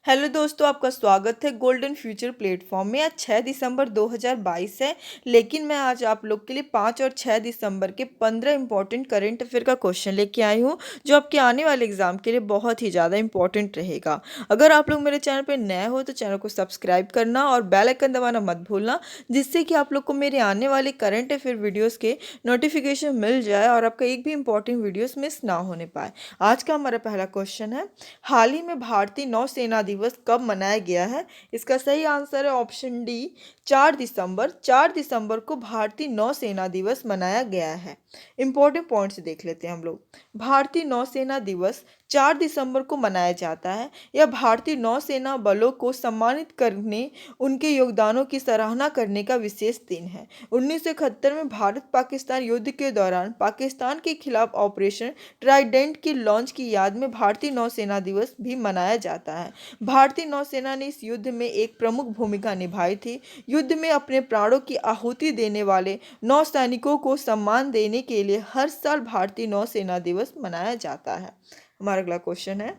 Hello दोस्तों, आपका स्वागत है गोल्डन फ्यूचर प्लेटफॉर्म में। आज 6 दिसंबर 2022 है, लेकिन मैं आज आप लोग के लिए 5 और 6 दिसंबर के 15 इंपॉर्टेंट करंट अफेयर का क्वेश्चन लेके आई हूँ, जो आपके आने वाले एग्जाम के लिए बहुत ही ज़्यादा इंपॉर्टेंट रहेगा। अगर आप लोग मेरे चैनल पर नए हो तो चैनल को सब्सक्राइब करना और बेल आइकन दबाना मत भूलना, जिससे कि आप लोग को मेरे आने वाले करंट अफेयर वीडियोज़ के नोटिफिकेशन मिल जाए और आपका एक भी इंपॉर्टेंट वीडियोज़ मिस ना होने पाए। आज का हमारा पहला क्वेश्चन है, हाल ही में भारतीय नौसेना दिवस कब मनाया गया है? इसका सही आंसर है ऑप्शन डी, 4 दिसंबर। 4 दिसंबर को भारतीय नौसेना दिवस मनाया गया है। इंपॉर्टेंट पॉइंट्स देख लेते हैं हम लोग। भारतीय नौसेना दिवस 4 दिसंबर को मनाया जाता है। यह भारतीय नौसेना बलों को सम्मानित करने, उनके योगदानों की सराहना करने का विशेष दिन है। 1971 में भारत पाकिस्तान युद्ध के दौरान पाकिस्तान के खिलाफ ऑपरेशन ट्राइडेंट की लॉन्च की याद में भारतीय नौसेना दिवस भी मनाया जाता है। भारतीय नौसेना ने इस युद्ध में एक प्रमुख भूमिका निभाई थी। युद्ध में अपने प्राणों की आहुति देने वाले नौसैनिकों को सम्मान देने के लिए हर साल भारतीय नौसेना दिवस मनाया जाता है। हमारा अगला क्वेश्चन है,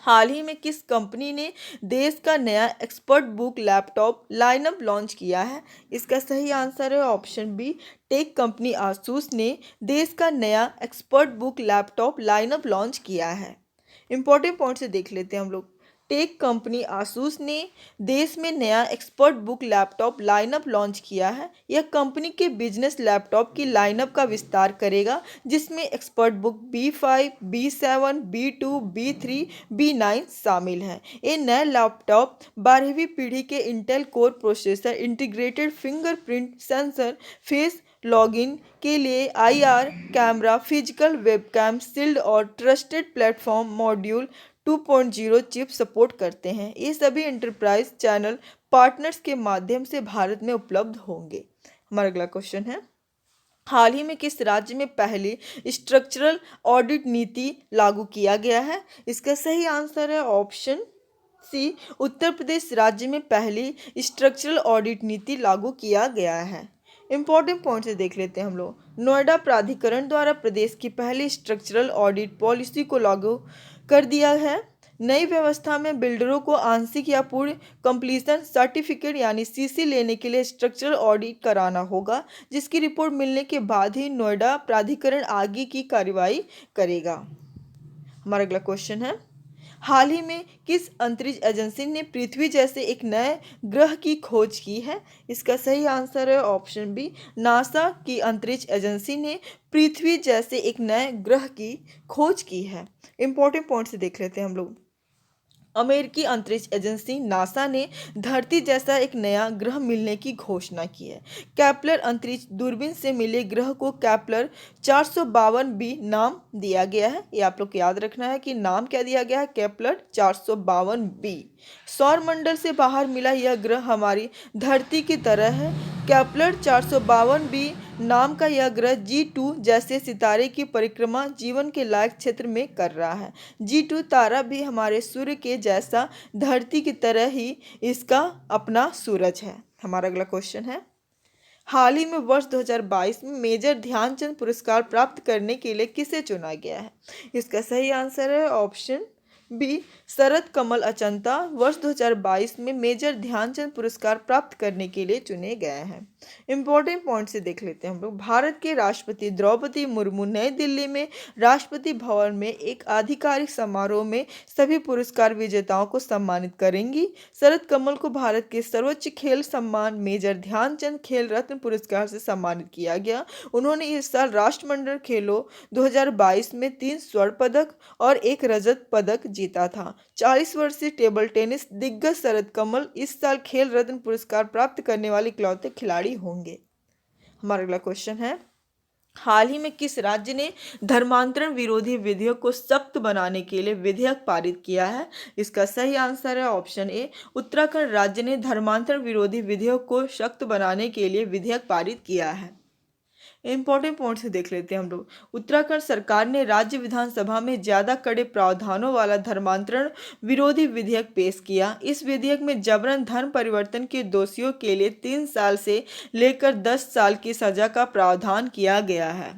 हाल ही में किस कंपनी ने देश का नया expert book laptop lineup launch किया है? इसका सही आंसर है option B, tech company Asus ने देश का नया expert book laptop lineup launch किया है। इंपॉर्टेंट पॉइंट से देख लेते हैं हम लोग। टेक कंपनी आसूस ने देश में नया expert book laptop lineup launch किया है। यह कंपनी के बिजनेस लैपटॉप की लाइनअप का विस्तार करेगा, जिसमें expert book B5, B7, B2, B3, B9 शामिल है। ये नया लैपटॉप 12वीं पीढ़ी के Intel core processor, integrated fingerprint sensor, face login के लिए IR camera, physical webcam, shield और trusted platform module 2.0 chip support करते हैं। ये सभी एंटरप्राइज चैनल पार्टनर्स के माध्यम से भारत में उपलब्ध होंगे। हमारा अगला क्वेश्चन है, हाल ही में किस राज्य में पहली स्ट्रक्चरल ऑडिट नीति लागू किया गया है? इसका सही आंसर है ऑप्शन सी, उत्तर प्रदेश राज्य में पहली स्ट्रक्चरल ऑडिट नीति लागू किया गया है। इंपॉर्टेंट पॉइंट से देख लेते हैं हम लोग। नोएडा प्राधिकरण द्वारा प्रदेश की पहली स्ट्रक्चरल ऑडिट पॉलिसी को लागू कर दिया है। नई व्यवस्था में बिल्डरों को आंशिक या पूर्ण कंप्लीशन सर्टिफिकेट यानी CC लेने के लिए स्ट्रक्चरल ऑडिट कराना होगा, जिसकी रिपोर्ट मिलने के बाद ही नोएडा प्राधिकरण आगे की कार्रवाई करेगा। हमारा अगला क्वेश्चन है, हाल ही में किस अंतरिक्ष एजेंसी ने पृथ्वी जैसे एक नए ग्रह की खोज की है? इसका सही आंसर है ऑप्शन बी, नासा की अंतरिक्ष एजेंसी ने पृथ्वी जैसे एक नए ग्रह की खोज की है। इंपॉर्टेंट पॉइंट से देख लेते हैं हम लोग। अमेरिकी अंतरिक्ष एजेंसी नासा ने धरती जैसा एक नया ग्रह मिलने की घोषणा की है। कैप्लर अंतरिक्ष दूरबीन से मिले ग्रह को कैप्लर 452b नाम दिया गया है। ये आप लोग को याद रखना है कि नाम क्या दिया गया है, कैप्लर 452b। सौर मंडल से बाहर मिला यह ग्रह हमारी धरती की तरह है। कैप्लर 452b नाम का यह ग्रह G2 जैसे सितारे की परिक्रमा जीवन के लायक क्षेत्र में कर रहा है। G2 तारा भी हमारे सूर्य के जैसा धरती की तरह ही इसका अपना सूरज है। हमारा अगला क्वेश्चन है, हाल ही में वर्ष 2022 में मेजर ध्यानचंद पुरस्कार प्राप्त करने के लिए किसे चुना गया है? इसका सही आंसर है ऑप्शन बी, शरद कमल अचंता वर्ष 2022 में मेजर ध्यानचंद पुरस्कार प्राप्त करने के लिए चुने गए हैं। इंपॉर्टेंट पॉइंट से देख लेते हैं हम लोग। भारत के राष्ट्रपति द्रौपदी मुर्मू नई दिल्ली में राष्ट्रपति भवन में एक आधिकारिक समारोह में सभी पुरस्कार विजेताओं को सम्मानित करेंगी। शरद कमल को भारत के सर्वोच्च खेल सम्मान मेजर ध्यानचंद खेल रत्न पुरस्कार से सम्मानित किया गया। उन्होंने इस साल राष्ट्रमंडल खेलों 2022 में 3 स्वर्ण पदक और 1 रजत पदक जीता था। 40 वर्षीय टेबल टेनिस दिग्गज शरद कमल इस साल खेल रत्न पुरस्कार प्राप्त करने वाले इकलौते खिलाड़ी होंगे। हमारा अगला क्वेश्चन है, हाल ही में किस राज्य ने धर्मांतरण विरोधी विधेयक को सख्त बनाने के लिए विधेयक पारित किया है? इसका सही आंसर है ऑप्शन ए, उत्तराखंड राज्य ने धर्मांतरण विरोधी विधेयक को सख्त बनाने के लिए विधेयक पारित किया है। इंपॉर्टेंट पॉइंट से देख लेते हैं हम लोग। उत्तराखंड सरकार ने राज्य विधानसभा में ज्यादा कड़े प्रावधानों वाला धर्मांतरण विरोधी विधेयक पेश किया। इस विधेयक में जबरन धर्म परिवर्तन के दोषियों के लिए 3 साल से लेकर 10 साल की सजा का प्रावधान किया गया है।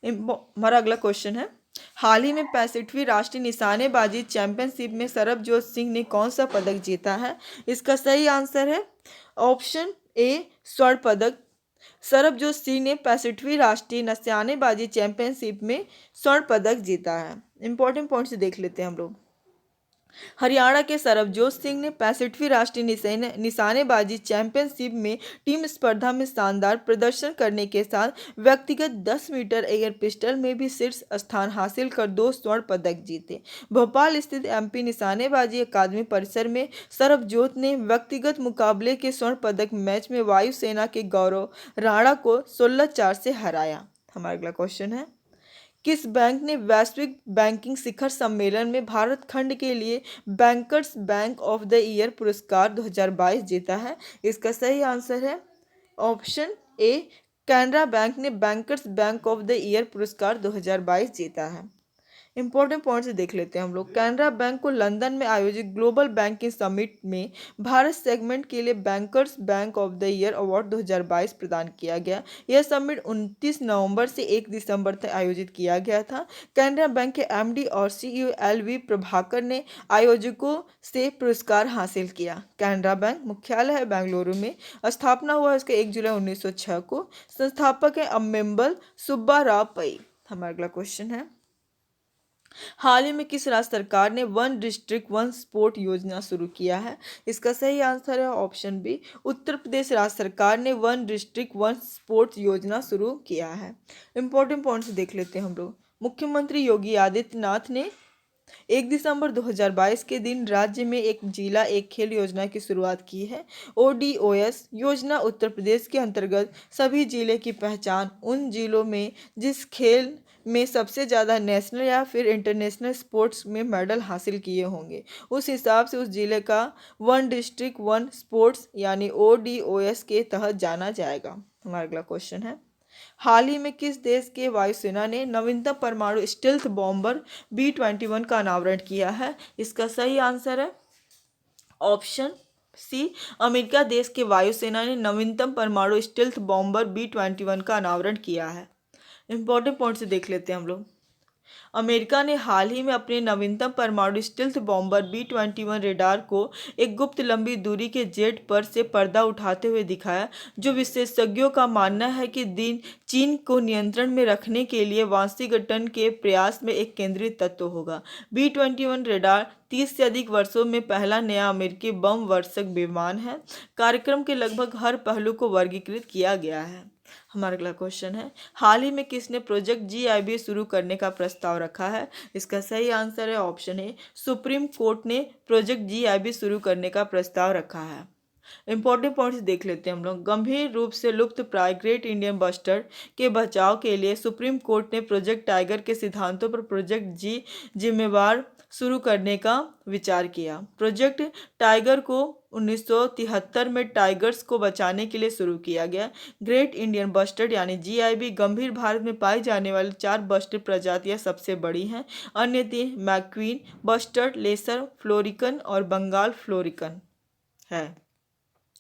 हमारा अगला क्वेश्चन है, हाल ही में 65वीं राष्ट्रीय निशानेबाजी चैंपियनशिप में सरबजोत सिंह ने कौन सा पदक जीता है? इसका सही आंसर है ऑप्शन ए स्वर्ण पदक। सरबजोत सिंह ने 65वीं राष्ट्रीय निशानेबाजी चैंपियनशिप में स्वर्ण पदक जीता है। इंपॉर्टेंट पॉइंट्स देख लेते हैं हम लोग। हरियाणा के सरबजोत सिंह ने 65वीं राष्ट्रीय निशानेबाजी चैंपियनशिप में टीम स्पर्धा में शानदार प्रदर्शन करने के साथ व्यक्तिगत 10 मीटर एयर पिस्टल में भी शीर्ष स्थान हासिल कर 2 स्वर्ण पदक जीते। भोपाल स्थित एमपी निशानेबाजी अकादमी परिसर में सरबजोत ने व्यक्तिगत मुकाबले के स्वर्ण पदक मैच में वायुसेना के गौरव राणा को 16-4 से हराया। हमारा अगला क्वेश्चन है, किस बैंक ने वैश्विक बैंकिंग शिखर सम्मेलन में भारत खंड के लिए bankers bank of the year पुरस्कार 2022 जीता है? इसका सही आंसर है ऑप्शन ए कैनरा बैंक ने bankers bank of the year पुरस्कार 2022 जीता है। इंपॉर्टेंट पॉइंट्स देख लेते हैं हम लोग। कैनरा बैंक को लंदन में आयोजित ग्लोबल बैंकिंग समिट में भारत सेगमेंट के लिए bankers bank of the year award 2022 प्रदान किया गया। यह समिट 29 नवंबर से 1 दिसंबर तक आयोजित किया गया था। कैनरा बैंक के एमडी और सीईओ एलवी प्रभाकर ने आयोजकों से पुरस्कार हासिल किया। कैनरा बैंक मुख्यालय है बेंगलुरु में। स्थापना हुआ इसके 1 जुलाई 1906 को। संस्थापक है अम्मेम्बल सुब्बा राव पई। हमारा अगला क्वेश्चन है, हाल ही में किस राज्य सरकार ने वन डिस्ट्रिक्ट वन स्पोर्ट योजना शुरू किया है? इसका सही आंसर है ऑप्शन बी उत्तर प्रदेश राज्य सरकार ने वन डिस्ट्रिक्ट वन स्पोर्ट्स योजना शुरू किया है। इंपॉर्टेंट पॉइंट्स देख लेते हैं हम लोग। मुख्यमंत्री योगी आदित्यनाथ ने 1 दिसंबर 2022 के दिन राज्य में एक जिला एक खेल योजना की शुरुआत की है। ओडीओएस योजना उत्तर प्रदेश के अंतर्गत सभी जिले की पहचान उन जिलों में जिस खेल में सबसे ज़्यादा नेशनल या फिर इंटरनेशनल स्पोर्ट्स में मेडल हासिल किए होंगे, उस हिसाब से उस जिले का वन डिस्ट्रिक्ट वन स्पोर्ट्स यानी ओडीओएस के तहत जाना जाएगा। हमारा अगला क्वेश्चन है, हाल ही में किस देश के वायुसेना ने नवीनतम परमाणु स्टेल्थ बॉम्बर B-21 का अनावरण किया है? इसका सही आंसर है ऑप्शन सी अमेरिका देश के वायुसेना ने नवीनतम परमाणु स्टेल्थ बॉम्बर B-21 का अनावरण किया है। इंपॉर्टेंट पॉइंट से देख लेते हैं हम लोग। अमेरिका ने हाल ही में अपने नवीनतम परमाणु स्टील्थ बॉम्बर B-21 रेडार को एक गुप्त लंबी दूरी के जेट पर से पर्दा उठाते हुए दिखाया, जो विशेषज्ञों का मानना है कि चीन को नियंत्रण में रखने के लिए वाशिंगटन के प्रयास में एक केंद्रीय तत्व होगा। B-21 रेडार 30 से अधिक वर्षों में पहला नया अमेरिकी बम वर्षक विमान है। कार्यक्रम के लगभग हर पहलू को वर्गीकृत किया गया है। हमारा अगला क्वेश्चन है, हाल ही में किसने प्रोजेक्ट GIB शुरू करने का प्रस्ताव रखा है? इसका सही आंसर है ऑप्शन ए सुप्रीम कोर्ट ने प्रोजेक्ट GIB शुरू करने का प्रस्ताव रखा है। इंपॉर्टेंट पॉइंट्स देख लेते हैं हम लोग। गंभीर रूप से लुप्त प्राय ग्रेट इंडियन बस्टर्ड के बचाव के लिए सुप्रीम कोर्ट ने प्रोजेक्ट टाइगर के सिद्धांतों पर प्रोजेक्ट जिम्मेवार शुरू करने का विचार किया। प्रोजेक्ट टाइगर को 1973 में टाइगर्स को बचाने के लिए शुरू किया गया। ग्रेट इंडियन बस्टर्ड यानी GIB गंभीर भारत में पाई जाने वाली 4 बस्टर्ड प्रजातियां सबसे बड़ी हैं। अन्य 3 मैक्वीन बस्टर्ड, लेसर फ्लोरिकन और बंगाल फ्लोरिकन है।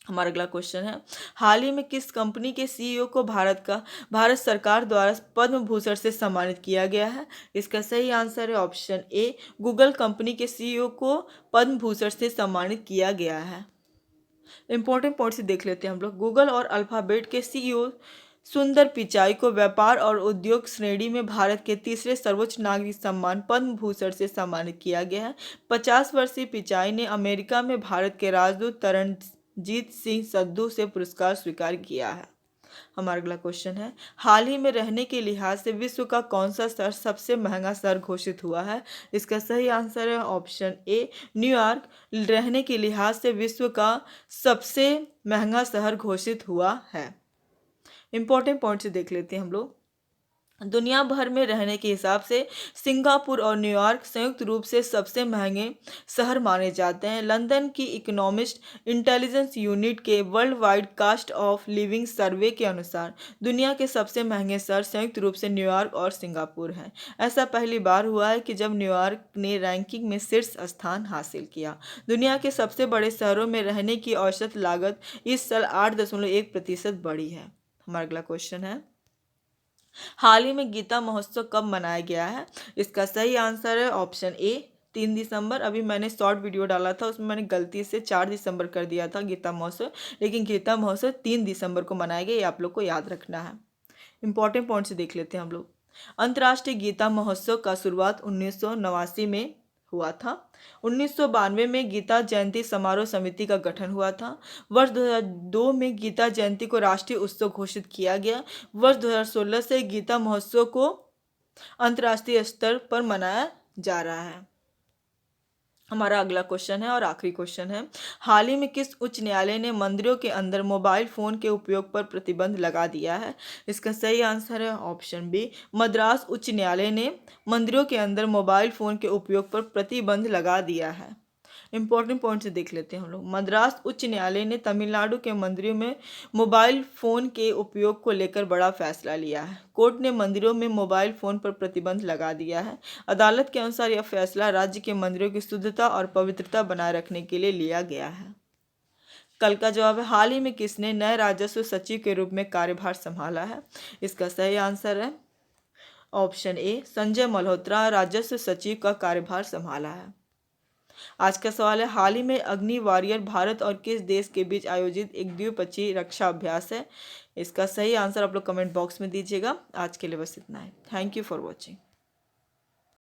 हमारा अगला क्वेश्चन है, हाल ही में किस कंपनी के CEO को भारत सरकार द्वारा पद्म भूषण से सम्मानित किया गया है? इसका सही आंसर है ऑप्शन ए गूगल कंपनी के CEO को पद्म भूषण से सम्मानित किया गया है। इंपॉर्टेंट पॉइंट्स देख लेते हैं हम लोग। गूगल और अल्फाबेट के CEO सुंदर पिचाई को व्यापार और उद्योग श्रेणी में भारत के तीसरे सर्वोच्च नागरिक सम्मान पद्म भूषण से सम्मानित किया गया है। 50 वर्षीय पिचाई ने अमेरिका में भारत के राजदूत तरनजीत सिंह संधू से पुरस्कार स्वीकार किया है। हमारा अगला क्वेश्चन है, हाल ही में रहने के लिहाज से विश्व का कौन सा शहर सबसे महंगा शहर घोषित हुआ है? इसका सही आंसर है ऑप्शन ए न्यूयॉर्क रहने के लिहाज से विश्व का सबसे महंगा शहर घोषित हुआ है। इंपॉर्टेंट पॉइंट्स देख लेते हैं हम लोग। दुनिया भर में रहने के हिसाब से सिंगापुर और न्यूयॉर्क संयुक्त रूप से सबसे महंगे शहर माने जाते हैं। लंदन की इकोनॉमिस्ट इंटेलिजेंस यूनिट के worldwide cost of living survey के अनुसार दुनिया के सबसे महंगे शहर संयुक्त रूप से न्यूयॉर्क और सिंगापुर हैं। ऐसा पहली बार हुआ है कि जब न्यूयॉर्क ने रैंकिंग में शीर्ष स्थान हासिल किया। दुनिया के सबसे बड़े शहरों में रहने की औसत लागत इस साल 8.1% बढ़ी है। हमारा अगला क्वेश्चन है, हाल ही में गीता महोत्सव कब मनाया गया है? इसका सही आंसर है ऑप्शन ए 3 दिसंबर। अभी मैंने शॉर्ट वीडियो डाला था, उसमें मैंने गलती से 4 दिसंबर कर दिया था गीता महोत्सव, लेकिन गीता महोत्सव 3 दिसंबर को मनाया गया, ये आप लोग को याद रखना है। इंपॉर्टेंट पॉइंट से देख लेते हैं हम लोग। अंतर्राष्ट्रीय गीता महोत्सव का शुरुआत 1989 में हुआ था। 1992 में गीता जयंती समारोह समिति का गठन हुआ था। वर्ष 2002 में गीता जयंती को राष्ट्रीय उत्सव घोषित किया गया। वर्ष 2016 से गीता महोत्सव को अंतर्राष्ट्रीय स्तर पर मनाया जा रहा है। हमारा अगला क्वेश्चन है और आखिरी क्वेश्चन है, हाल ही में किस उच्च न्यायालय ने मंदिरों के अंदर मोबाइल फोन के उपयोग पर प्रतिबंध लगा दिया है? इसका सही आंसर है ऑप्शन बी मद्रास उच्च न्यायालय ने मंदिरों के अंदर मोबाइल फोन के उपयोग पर प्रतिबंध लगा दिया है। इंपॉर्टेंट पॉइंट से देख लेते हैं हम लोग। मद्रास उच्च न्यायालय ने तमिलनाडु के मंदिरों में मोबाइल फ़ोन के उपयोग को लेकर बड़ा फैसला लिया है। कोर्ट ने मंदिरों में मोबाइल फ़ोन पर प्रतिबंध लगा दिया है। अदालत के अनुसार यह फैसला राज्य के मंदिरों की शुद्धता और पवित्रता बनाए रखने के लिए लिया गया है। कल का जवाब है, हाल ही में किसने नए राजस्व सचिव के रूप में कार्यभार संभाला है? इसका सही आंसर है ऑप्शन ए संजय मल्होत्रा राजस्व सचिव का कार्यभार संभाला है। आज का सवाल है, हाल ही में अग्नि वॉरियर भारत और किस देश के बीच आयोजित एक द्विपक्षीय रक्षा अभ्यास है? इसका सही आंसर आप लोग कमेंट बॉक्स में दीजिएगा। आज के लिए बस इतना है। Thank you for watching.